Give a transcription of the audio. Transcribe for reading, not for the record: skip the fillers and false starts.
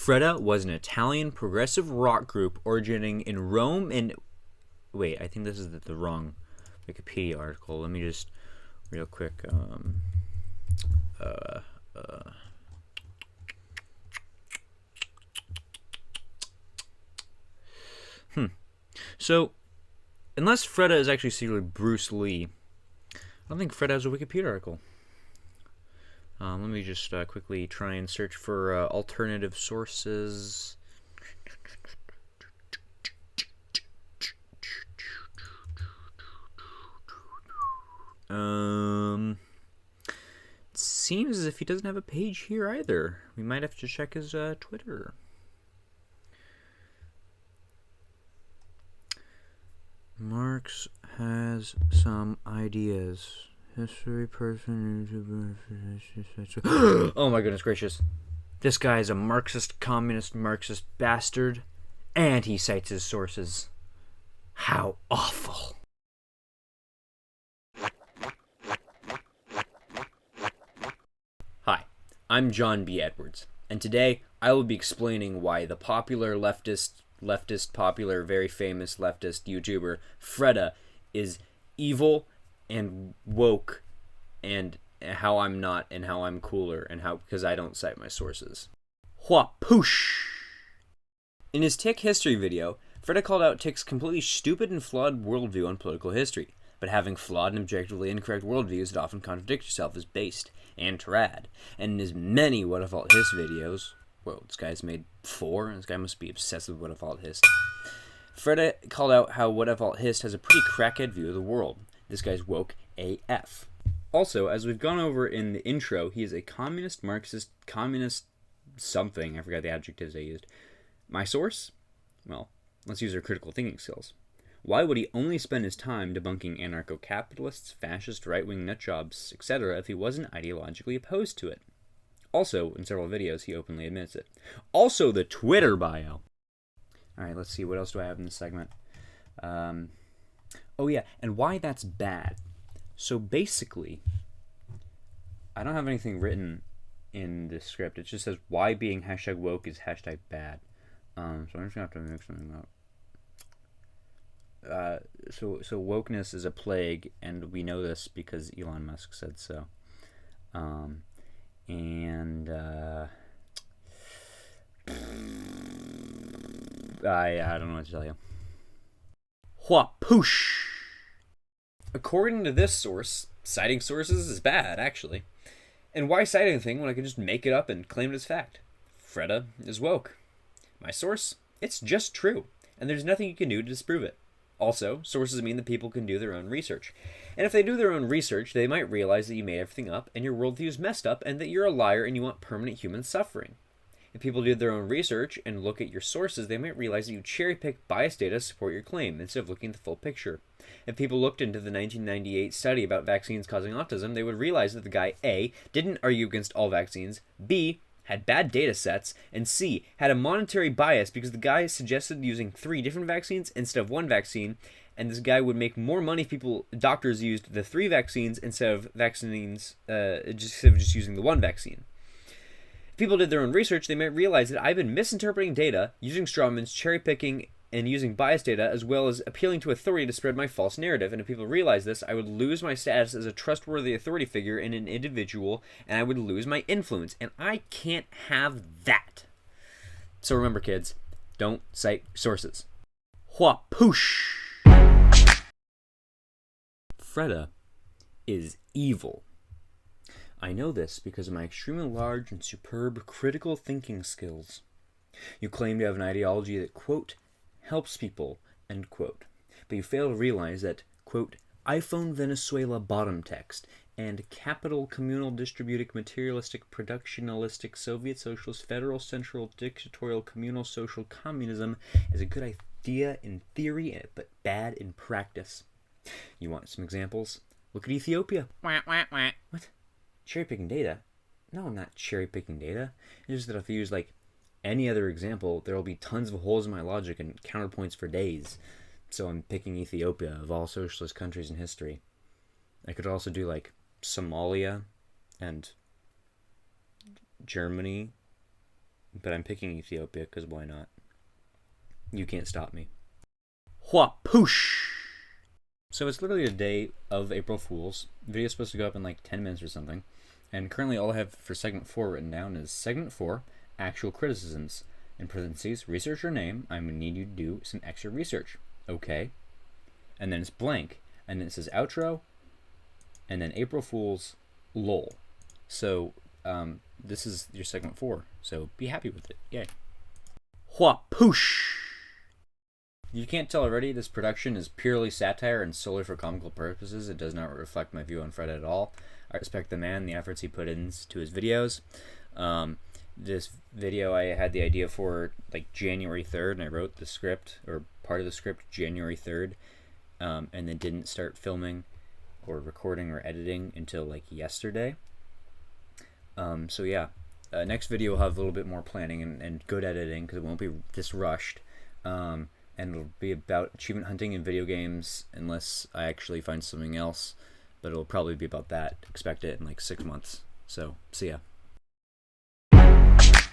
Fredda was an Italian progressive rock group originating in Rome in... Wait, I think this is the wrong Wikipedia article. Let me just real quick... So, unless Fredda is actually secretly Bruce Lee, I don't think Fredda has a Wikipedia article. Let me just quickly try and search for alternative sources. It seems as if he doesn't have a page here either. We might have to check his Twitter. Marx has some ideas. History person. Oh my goodness gracious. This guy is a Marxist, communist, Marxist bastard. And he cites his sources. How awful. Hi, I'm John B. Edwards. And today I will be explaining why the popular popular, very famous leftist YouTuber Fredda is evil and woke, and how I'm not, and how I'm cooler, and how because I don't cite my sources. Whapoosh! In his Tick history video, Fredda called out Tick's completely stupid and flawed worldview on political history, but having flawed and objectively incorrect worldviews that often contradict yourself is based and trad. And in his many What If Alt Hist videos, whoa, this guy's made 4, and this guy must be obsessed with What If Alt Hist. Fredda called out how What If Alt Hist has a pretty crackhead view of the world. This guy's woke AF. Also, as we've gone over in the intro, he is a communist, Marxist, communist something. I forgot the adjectives I used. My source? Well, let's use our critical thinking skills. Why would he only spend his time debunking anarcho-capitalists, fascist, right-wing nutjobs, etc. if he wasn't ideologically opposed to it? Also, in several videos, he openly admits it. Also, the Twitter bio. Alright, let's see. What else do I have in this segment? Oh yeah, and why that's bad. So basically, I don't have anything written in the script. It just says why being #woke is #bad. So I'm just gonna have to make something up. So wokeness is a plague, and we know this because Elon Musk said so. I don't know what to tell you. Whapoosh! According to this source, citing sources is bad, actually. And why cite anything when I can just make it up and claim it as fact? Fredda is woke. My source? It's just true, and there's nothing you can do to disprove it. Also, sources mean that people can do their own research. And if they do their own research, they might realize that you made everything up, and your worldview is messed up, and that you're a liar and you want permanent human suffering. If people do their own research and look at your sources, they might realize that you cherry-pick biased data to support your claim, instead of looking at the full picture. If people looked into the 1998 study about vaccines causing autism, they would realize that the guy A, didn't argue against all vaccines, B, had bad data sets, and C, had a monetary bias because the guy suggested using 3 different vaccines instead of 1 vaccine, and this guy would make more money if doctors used the 3 vaccines instead of just using the 1 vaccine. If people did their own research, they might realize that I've been misinterpreting data, using strawmans, cherry-picking, and using biased data, as well as appealing to authority to spread my false narrative. And if people realize this, I would lose my status as a trustworthy authority figure and an individual, and I would lose my influence. And I can't have that. So remember, kids, don't cite sources. Whapoosh! Fredda is evil. I know this because of my extremely large and superb critical thinking skills. You claim to have an ideology that, quote, helps people, end quote. But you fail to realize that, quote, iPhone Venezuela bottom text and capital communal distributic materialistic productionalistic Soviet socialist federal central dictatorial communal social communism is a good idea in theory but bad in practice. You want some examples? Look at Ethiopia. What? Cherry-picking data? No, I'm not cherry-picking data. It's just that if I use, like, any other example, there will be tons of holes in my logic and counterpoints for days. So I'm picking Ethiopia, of all socialist countries in history. I could also do, like, Somalia and Germany, but I'm picking Ethiopia because why not? You can't stop me. Hua poosh! So it's literally a day of April Fool's. The video's supposed to go up in like 10 minutes or something. And currently all I have for segment 4 written down is segment 4, actual criticisms. In parentheses, research your name. I'm going to need you to do some extra research. Okay. And then it's blank. And then it says outro. And then April Fool's, lol. So this is your segment 4. So be happy with it. Yay. Hua poosh! You can't tell already, this production is purely satire and solely for comical purposes. It does not reflect my view on Fredda at all. I respect the man, the efforts he put into his videos. This video I had the idea for like January 3rd, and I wrote the script, or part of the script, January 3rd, and then didn't start filming or recording or editing until like yesterday. So yeah, next video will have a little bit more planning and good editing because it won't be this rushed. And it'll be about achievement hunting in video games unless I actually find something else, but it'll probably be about that. Expect it in like 6 months. So, see ya.